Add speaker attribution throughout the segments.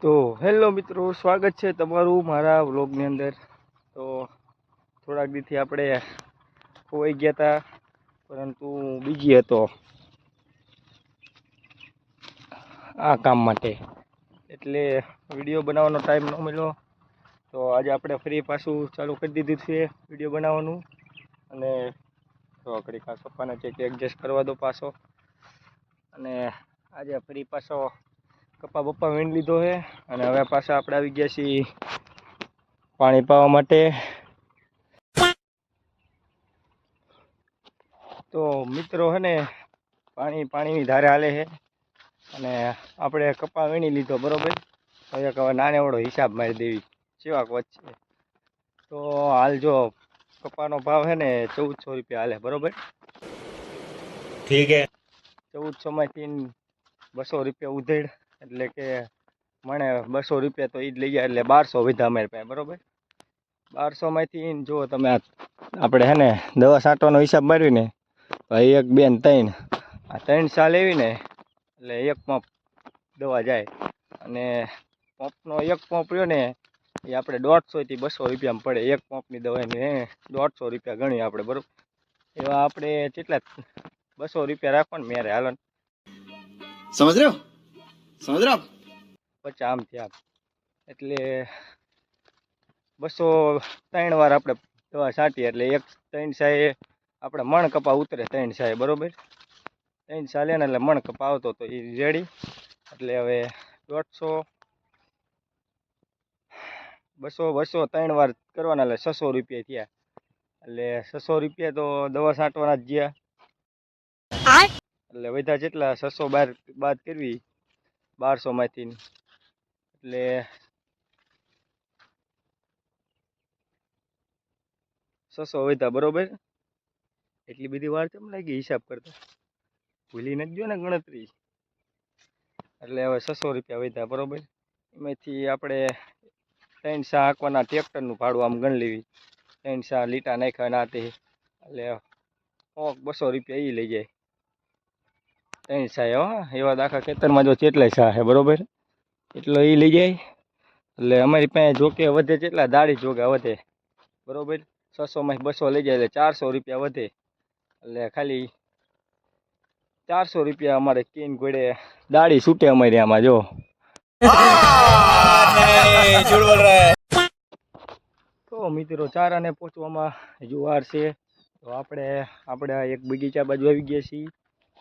Speaker 1: તો હેલો મિત્રો, સ્વાગત છે તમારું મારા વ્લોગની અંદર। તો થોડાક દીથી આપણે ખોવાઈ ગયા હતા, પરંતુ બીજી હતો આ કામ માટે, એટલે વિડીયો બનાવવાનો ટાઈમ ન મળ્યો। તો આજે આપણે ફરી પાછું ચાલુ કરી દીધું છે વિડીયો બનાવવાનું। અને તો ઘડીક આ પપ્પાને ચેક એડજસ્ટ કરવા દો પાછો। અને આજે ફરી પાછો કપા બપ્પા વીણ લીધો છે, અને હવે પાછા આપણે આવી ગયા છીએ પાણી પાવા માટે। તો મિત્રો હે ને પાણીની ધારે હાલે છે, અને આપણે કપા વીણી લીધો બરોબર। હવે નાને એવડો હિસાબ મારી દેવી સેવાક વચ્ચે। તો હાલ જો કપાનો ભાવ છે ને 1400 રૂપિયા હાલે બરોબર।
Speaker 2: ठीक है।
Speaker 1: 1400 માંથી 200 રૂપિયા ઉધેડ, એટલે કે મને 200 રૂપિયા તો એ જ લઈ ગયા, એટલે 1200 વધ્યા અમારી પાસે બરોબર। 1200 માંથી જો તમે આપણે હે ને દવા છાંટવાનો હિસાબ માર્યો ને, ભાઈ 1 2 ને 3 આ 3 સાલ એવી ને એટલે એક પંપ દવા જાય। અને પંપનો એક પંપ રહ્યો ને એ આપણે 150 થી 200 રૂપિયામાં પડે। એક પંપની દવાની 150 રૂપિયા ગણી આપણે બરોબર। એવા આપણે કેટલા 200 રૂપિયા રાખો ને મેરે હાલો,
Speaker 2: समझ रहे हो? समझ रहे हो आप?
Speaker 1: 50 આમ થયા, એટલે 203 વાર આપણે દવા છાંટીએ એટલે 3 સાએ આપણે મણ કપા ઉતરે 3 સાએ બરોબર। 3 સાલ ને એટલે મણ કપા આવતો તો એ રેડી। એટલે હવે 150 200 3 વાર કરવાના એટલે 600 રૂપિયા થયા। એટલે 600 રૂપિયા તો દવા છાંટવાના જ ગયા, એટલે વધ્યા જેટલા 600 બાદ કરવી 1200 માંથી, એટલે 600 વધ્યા બરોબર। એટલી બધી વાર કેમ લાગી હિસાબ કરતા, ભૂલી નથી ગયો ને ગણતરી। એટલે હવે 600 રૂપિયા વધ્યા બરોબર। એમાંથી આપણે 3 સા હાંકવાના ટ્રેક્ટરનું ભાડું આમ ગણી લેવી, 3 સા લીટા નાખ્યા ના તે, એટલે 200 રૂપિયા એ લઈ જાય 3 સા। હો એવા આખા ખેતરમાં જો કેટલાય સા છે બરોબર, એટલો એ લઈ જાય। એટલે અમારી પાસે જોકે વધે જેટલા દાળી જોગા વધે બરોબર। 600 માંથી 200 લઈ જાય એટલે 400 રૂપિયા વધે, એટલે ખાલી 400 રૂપિયા અમારે કેન ઘોડે દાળી છૂટે અમારી આમાં જો। તો મિત્રો ચારાને પહોંચવામાં હજુ વાર છે। તો આપણે એક બગીચા બાજુ આવી ગયા છીએ।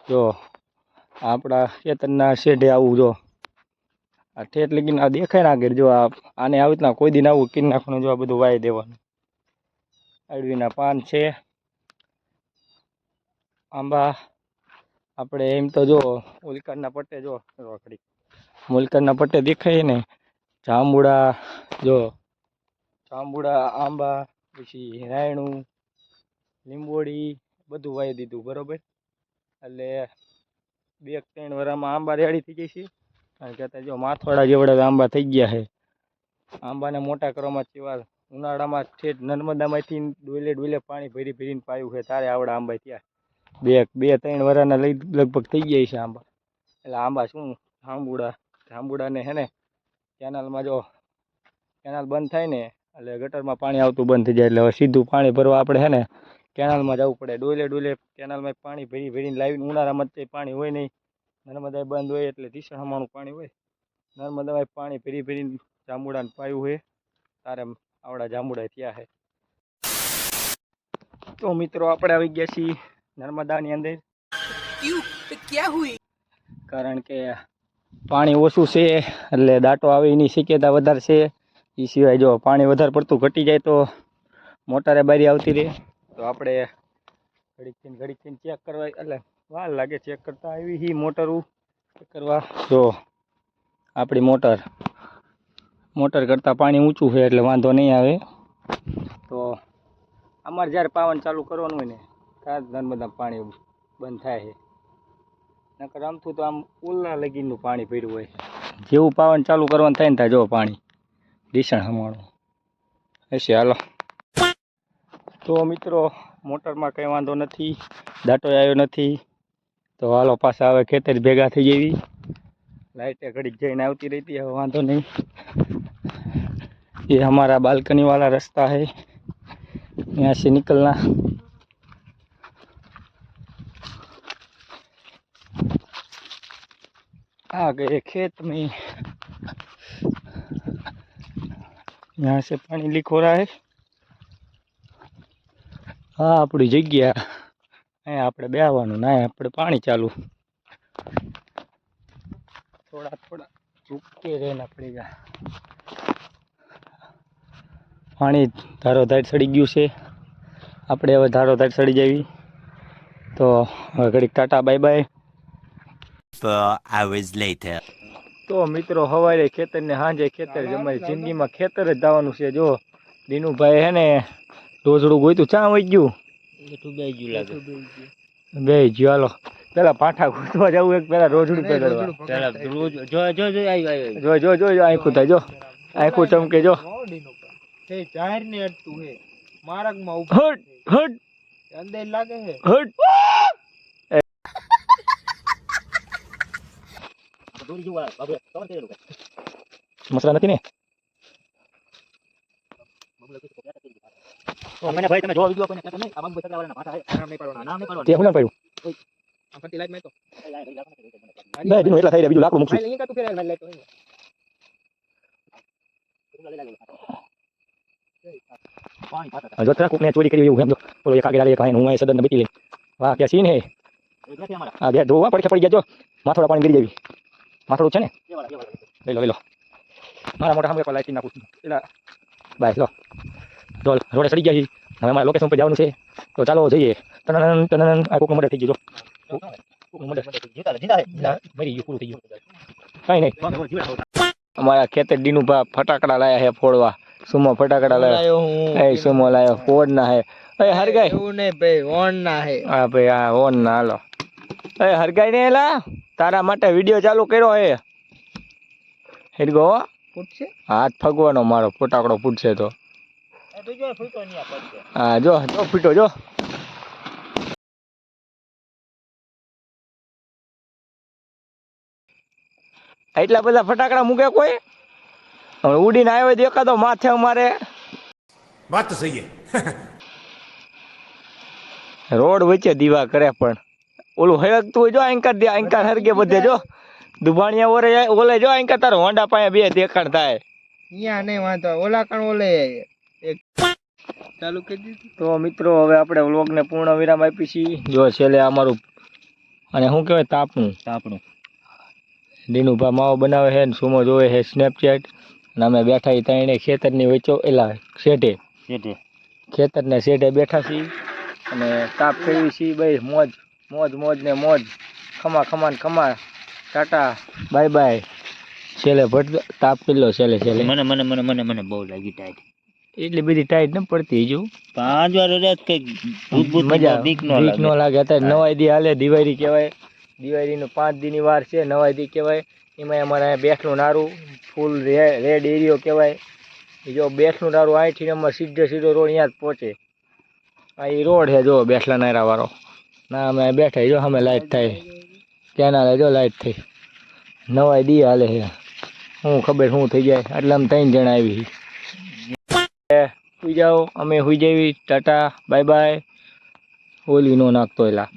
Speaker 1: જો આપણા ખેતરના શેઢે આવું જો આ ઠેઠ લગીને આ દેખાય ને આગળ જો આને આવી રીતના કોઈ દિન આવું કીન નાખવાનું, જો આ બધું વાઈ દેવાનું। અળવીના પાન છે, આંબા આપણે એમ તો જો મુલકાના પટ્ટે જો રોકડી મુલકાના પટ્ટે દેખાય ને, જાંબુડા જો જાંબુડા આંબા પછી રાયણું લીંબોડી બધું વાવી દીધું બરોબર। એટલે 2-3 વર્ષમાં આંબા રેડી થઈ જશે, કારણ કે જો માથવાડા જેવડા આંબા થઈ ગયા છે। આંબાને મોટા કરવામાં કેવા ઉનાળામાં ઠેઠ નર્મદામાંથી ડોલે પાણી ભરીને પાયું છે, તારે આવડા આંબા થયા। 2-3 વર્ષના લગભગ થઈ જાય છે આંબા। એટલે આંબા શું જાંબુડાને હે ને કેનાલમાં જો કેનાલ બંધ થાય ને એટલે ગટરમાં પાણી આવતું બંધ થઈ જાય, એટલે હવે સીધું પાણી ભરવા આપણે હે ને કેનાલમાં જવું પડે। ડોલે કેનાલમાં પાણી ભરીને લાવીને ઉનાળામાં તે પાણી હોય નહીં, નર્મદા બંધ હોય એટલે ઢીસણમાનું પાણી હોય, નર્મદામાં પાણી ભરીને જાંબુડાને પાયું હોય, તારે આવડા જાંબુડા થયા છે। તો મિત્રો આપણે આવી ગયા છીએ નર્મદાની અંદર, કારણ કે પાણી ઓછું છે એટલે દાંટો આવે એની શક્યતા વધારે છે। એ સિવાય જો પાણી વધારે પડતું ઘટી જાય તો મોટારે બારી આવતી રહે। તો આપણે ઘડીકથી ચેક કરવા, એટલે વાર લાગે ચેક કરતા આવી ही મોટરું ચેક કરવા। જો આપણી મોટર કરતાં પાણી ઊંચું છે એટલે વાંધો નહીં આવે। તો અમારે જ્યારે પાવન ચાલુ કરવાનું હોય ને ત્યારે નર્મદા પાણી બંધ થાય છે, નકર આમથું તો આમ ઉલના લગીનું પાણી ભર્યું હોય। જેવું પાવન ચાલુ કરવાનું થાય ને ત્યાં જો પાણી ઢીસણ હમણું હશે। હાલો તો મિત્રો મોટરમાં કંઈ વાંધો નથી, દાંટો આવ્યો નથી, તો હાલો પાછા હવે ખેતર ભેગા થઈ જવી लाइटें घड़ी जैन आवती रहती है, वहाँ तो नहीं। ये हमारा बालकनी वाला रास्ता है, यहाँ से निकलना। आ गए खेत में, यहाँ से पानी लीक हो रहा है। हाँ अपनी जगह અહીંયા આપણે બેહવાનું ના આપણે પાણી ચાલુ થોડા થોડા ચૂપકે રહેના પડેગા। પાણી ધારોધાર ચડી ગયું છે, આપણે હવે ધારોધાર ચડી જવી તો હવે ઘડીક Tata bye bye.
Speaker 3: 4 hours later.
Speaker 1: તો મિત્રો સવારે ખેતર ને સાંજે ખેતર, અમારી જિંદગીમાં ખેતર જ જવાનું છે। જો દીનુભાઈ હે ને ઢોસડું ગોઈતું ચા વહી ગયું, બે ગયું। હાલો પેલા પાઠા ગોતવા જવું, એક પેલા રોજડું પેલા જો જો જો આંખું થાય, જો આંખું ચમકે, જો
Speaker 4: જાહેર ને અટતું હે માર્ગ માં
Speaker 1: હટ હટ
Speaker 4: અંદર લાગે હે
Speaker 1: હટ। મસરા નથી ને
Speaker 4: મને ભાઈ તમે જો વિડિયો કોઈને કહેતો નહીં, આ બાબુ બચા વાળાના ભાષા હે, નામ નહીં પાડવાનું, નામ નહીં પાડવાનું।
Speaker 1: તે હું ના પડ્યું
Speaker 4: આ ફરતી લાઈટ માં તો
Speaker 1: બે દિનો એટલા થઈ રહ્યા, બીજું લાકડું મૂકશું।
Speaker 4: ભાઈ અહીંયા કા તું ફેરાય લાઈટ તો
Speaker 1: જો તરા કોકને ચોરી કરી એવું સમજો, બોલો એક આગળ આલે કાંઈ હું આ સદન બેટી લે, વાહ કે સીન હે આ બે જોવા પડખે પડી ગયા। જો માથોડા પાણી ગરી જાવી, માથોડું છે ને લઈ લો મારા મોટા સામે એક લાઈટ નાખું એલા બાય। લો જો રોડે ચડી ગયા છીએ, હવે અમારે લોકેશન પર જવાનું છે, તો ચાલો જઈએ। ટનન ટનન આ કોકનું મર્ડર થઈ ગયું, જો કોકનું મર્ડર મરી ગયું, પૂરું થઈ ગયું, કાંઈ નહીં। અમારા ખેતર દીનું ભા ફટાકડા લાયા છે ફોડવા, સુમો ફટાકડા લાયો, એ સુમો લાયો ફોડ ના હે, એ હરગાય
Speaker 4: એવું નહીં ભાઈ ઓન ના હે।
Speaker 1: હા ભાઈ હા ઓન ના, હાલો એ હરગાય ને એલા તારા માટે વિડિયો ચાલુ કર્યો હે હિરગો,
Speaker 4: પૂછશે
Speaker 1: હાથ ફગવાનો મારો ફટાકડો ફૂટશે તો।
Speaker 4: તો જો ફૂટો નહીં આ પડશે।
Speaker 1: હા જો જો ફૂટો, જો એટલા બધા ફટાકડા મૂકે કોઈ, હવે ઉડીને આવ્યો દેખાતો માથે અમારે।
Speaker 5: વાત તો સહી હે।
Speaker 1: રોડ વચ્ચે દીવા કરે પણ ઓલું હળગતું હોય, જો આંકર દે આંકર હરગે બધે, જો દુભાણિયા ઓલે જો આંકર તારો હોંડા પાસે બે દેખાણ થાય।
Speaker 4: અહીંયા નહીં વાંધો, ઓલા કણ ઓલે એક ચાલુ કરી દીધું।
Speaker 1: તો મિત્રો હવે આપણે વ્લોગને પૂર્ણ વિરામ આપી છીએ। જો છેલ્લે અમારું અને શું કહેવાય તાપણું દીનુભા માવો બનાવે છે ને સુમો જોવે છે સ્નેપચેટ, અને અમે બેઠા ત્યાં ખેતરની વચ્ચો એલા શેઠે ખેતરને શેઠે બેઠા છીએ અને તાપ ફેરવી છીએ ભાઈ, મોજ મોજ મોજ ને મોજ, ખમા ખમા ને ખમા, ટાટા બાય બાય। છેલ્લે ભટ તાપ કેટલો છેલ્લે
Speaker 6: મને બહુ લાગી ટાઈટ,
Speaker 1: એટલી બધી ટાઈટ ન પડતી હજુ,
Speaker 6: 5 વાર રાત કઈ
Speaker 1: મજા બીક નો લાગે। અત્યારે નવાઈ દી હાલે, દિવાળી કહેવાય, દિવાળીનો 5 દીની વાર છે, નવાઈ દી કહેવાય। એમાં અમારે બેઠનું નારું ફૂલ રેડ એરિયો કહેવાય। જો બેઠનું નારું અહીંથી અમારે સીધો રોડ અહીંયા જ પહોંચે, આ એ રોડ છે જો બેઠલા નાયરા વાળો ના, અમે બેઠા જો અમે લાઈટ થાય કેનાલે, જો લાઈટ થઈ, નવાઈ દી હાલે છે, હું ખબર શું થઈ જાય, એટલે અમે 3 જણા આવી સુઈ જાઓ, અમે સુઈ જઈએ, ટાટા બાય બાય। હોલી નો નાખતો એલા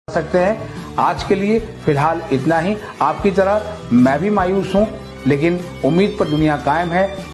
Speaker 5: सकते हैं। आज के लिए फिलहाल इतना ही। आपकी तरह मैं भी मायूस हूं, लेकिन उम्मीद पर दुनिया कायम है।